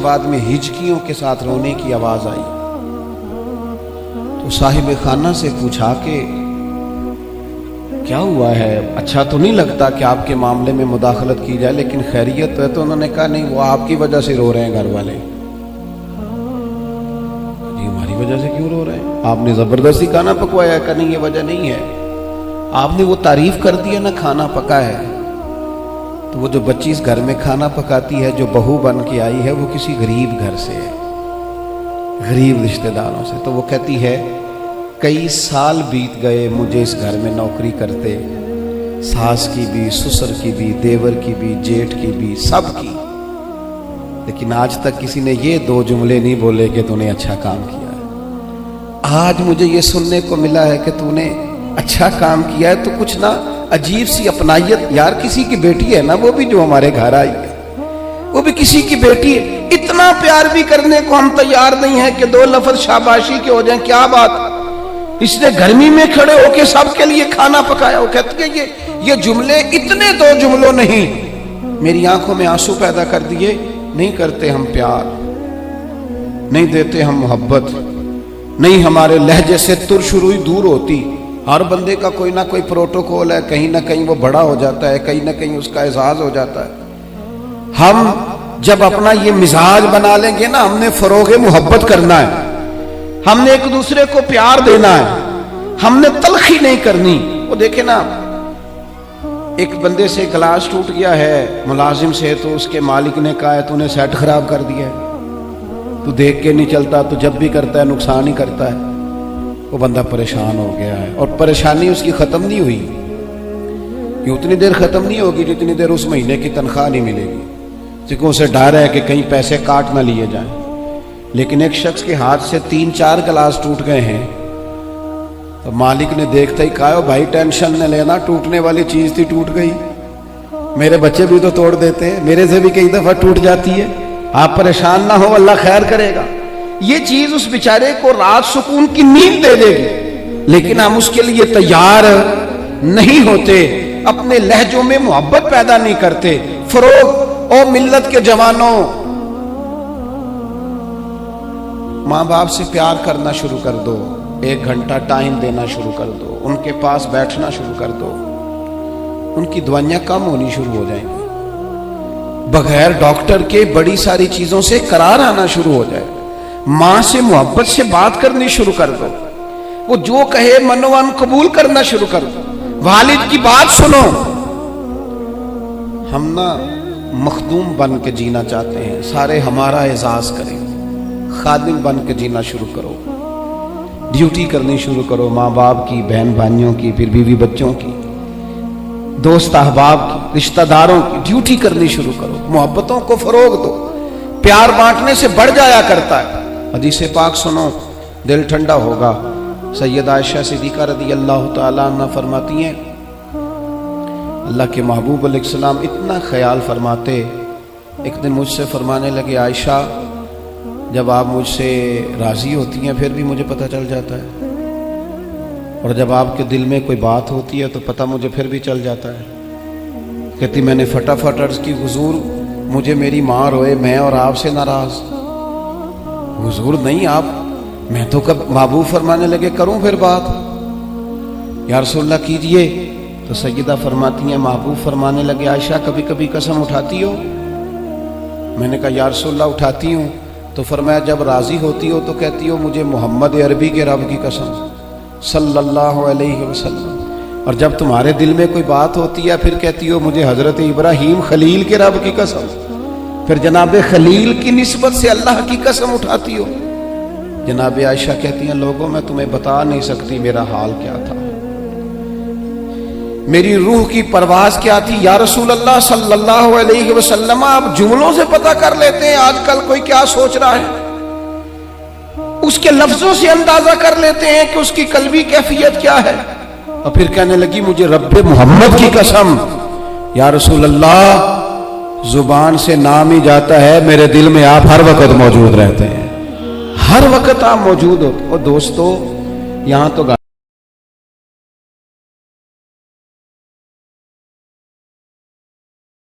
بعد میں ہچکیوں کے ساتھ رونے کی آواز آئی تو صاحب خانہ سے پوچھا کہ کیا ہوا ہے، اچھا تو نہیں لگتا کہ آپ کے معاملے میں مداخلت کی جائے، لیکن خیریت ہے؟ تو انہوں نے کہا نہیں، وہ آپ کی وجہ سے رو رہے ہیں گھر والے۔ جی ہماری وجہ سے کیوں رو رہے ہیں؟ آپ نے زبردستی کھانا پکوایا؟ کہ نہیں، یہ وجہ نہیں ہے، آپ نے وہ تعریف کر دیا نا کھانا پکا ہے۔ تو وہ جو بچی اس گھر میں کھانا پکاتی ہے، جو بہو بن کے آئی ہے، وہ کسی غریب گھر سے ہے، غریب رشتہ داروں سے۔ تو وہ کہتی ہے کئی سال بیت گئے مجھے اس گھر میں نوکری کرتے، ساس کی بھی، سسر کی بھی، دیور کی بھی، جیٹھ کی بھی، سب کی، لیکن آج تک کسی نے یہ دو جملے نہیں بولے کہ تو نے اچھا کام کیا ہے۔ آج مجھے یہ سننے کو ملا ہے کہ تو نے اچھا کام کیا ہے، تو کچھ نہ عجیب سی اپنائیت، یار کسی کی بیٹی ہے نا وہ بھی جو ہمارے گھر آئی ہے، وہ بھی کسی کی بیٹی ہے، اتنا پیار بھی کرنے کو ہم تیار نہیں ہیں کہ دو لفظ شاباشی کے ہو جائیں۔ کیا بات، اس نے گرمی میں کھڑے ہو کے سب کے لیے کھانا پکایا۔ وہ کہتے ہیں یہ جملے اتنے دو جملوں نہیں، میری آنکھوں میں آنسو پیدا کر دیے۔ نہیں کرتے ہم پیار، نہیں دیتے ہم محبت، نہیں ہمارے لہجے سے ترش روئی دور ہوتی۔ ہر بندے کا کوئی نہ کوئی پروٹوکول ہے، کہیں نہ کہیں وہ بڑا ہو جاتا ہے، کہیں نہ کہیں اس کا اعزاز ہو جاتا ہے۔ ہم جب اپنا یہ مزاج بنا لیں گے نا، ہم نے فروغ محبت کرنا ہے، ہم نے ایک دوسرے کو پیار دینا ہے، ہم نے تلخی نہیں کرنی۔ وہ دیکھیں نا، ایک بندے سے گلاس ٹوٹ گیا ہے ملازم سے، تو اس کے مالک نے کہا ہے تو نے سیٹ خراب کر دیا ہے، تو دیکھ کے نہیں چلتا، تو جب بھی کرتا ہے نقصان ہی کرتا ہے۔ وہ بندہ پریشان ہو گیا ہے، اور پریشانی اس کی ختم نہیں ہوئی، کہ اتنی دیر ختم نہیں ہوگی جتنی دیر اس مہینے کی تنخواہ نہیں ملے گی، کیونکہ اسے ڈر ہے کہ کہیں پیسے کاٹ نہ لیے جائیں۔ لیکن ایک شخص کے ہاتھ سے 3-4 گلاس ٹوٹ گئے ہیں، تو مالک نے دیکھتا ہی کہا بھائی ٹینشن نہ لینا، ٹوٹنے والی چیز تھی ٹوٹ گئی، میرے بچے بھی تو توڑ دیتے ہیں، میرے سے بھی کئی دفعہ ٹوٹ جاتی ہے، آپ پریشان نہ ہو، اللہ خیر کرے گا۔ یہ چیز اس بیچارے کو رات سکون کی نیند دے دے گی، لیکن ہم اس کے لیے تیار نہیں ہوتے، اپنے لہجوں میں محبت پیدا نہیں کرتے۔ فروغ او ملت کے جوانوں، ماں باپ سے پیار کرنا شروع کر دو، 1 گھنٹہ ٹائم دینا شروع کر دو، ان کے پاس بیٹھنا شروع کر دو، ان کی دوائیاں کم ہونی شروع ہو جائیں گی، بغیر ڈاکٹر کے بڑی ساری چیزوں سے قرار آنا شروع ہو جائے۔ ماں سے محبت سے بات کرنی شروع کر دو، وہ جو کہے منوان قبول کرنا شروع کر دو، والد کی بات سنو۔ ہم نا مخدوم بن کے جینا چاہتے ہیں، سارے ہمارا اعزاز کریں، خادم بن کے جینا شروع کرو، ڈیوٹی کرنی شروع کرو، ماں باپ کی، بہن بھائیوں کی، پھر بیوی بچوں کی، دوست احباب کی، رشتہ داروں کی ڈیوٹی کرنی شروع کرو، محبتوں کو فروغ دو۔ پیار بانٹنے سے بڑھ جایا کرتا ہے۔ حدیث پاک سنو، دل ٹھنڈا ہوگا۔ سیدہ عائشہ صدیقہ رضی اللہ تعالیٰ عنہ فرماتی ہیں، اللہ کے محبوب علیہ السلام اتنا خیال فرماتے، ایک دن مجھ سے فرمانے لگے عائشہ جب آپ مجھ سے راضی ہوتی ہیں پھر بھی مجھے پتہ چل جاتا ہے، اور جب آپ کے دل میں کوئی بات ہوتی ہے تو پتہ مجھے پھر بھی چل جاتا ہے۔ کہتی میں نے فٹافٹ عرض کی حضور مجھے میری ماں روئے، میں اور آپ سے ناراض؟ حضور نہیں، آپ، میں تو کب محبوب فرمانے لگے کروں پھر بات، یا رسول اللہ کیجئے۔ تو سیدہ فرماتی ہیں محبوب فرمانے لگے عائشہ کبھی کبھی قسم اٹھاتی ہو؟ میں نے کہا یا رسول اللہ اٹھاتی ہوں۔ تو فرمایا جب راضی ہوتی ہو تو کہتی ہو مجھے محمد عربی کے رب کی قسم صلی اللہ علیہ وسلم، اور جب تمہارے دل میں کوئی بات ہوتی ہے پھر کہتی ہو مجھے حضرت ابراہیم خلیل کے رب کی قسم، پھر جناب خلیل کی نسبت سے اللہ کی قسم اٹھاتی ہو۔ جناب عائشہ کہتی ہیں لوگوں میں تمہیں بتا نہیں سکتی میرا حال کیا تھا، میری روح کی پرواز کیا تھی۔ یا رسول اللہ صلی اللہ علیہ وسلم آپ جملوں سے پتہ کر لیتے ہیں آج کل کوئی کیا سوچ رہا ہے، اس کے لفظوں سے اندازہ کر لیتے ہیں کہ اس کی قلبی کیفیت کیا ہے۔ اور پھر کہنے لگی مجھے رب محمد کی قسم یا رسول اللہ زبان سے نام ہی جاتا ہے، میرے دل میں آپ ہر وقت موجود رہتے ہیں، ہر وقت آپ موجود ہو۔ اور دوستو یہاں تو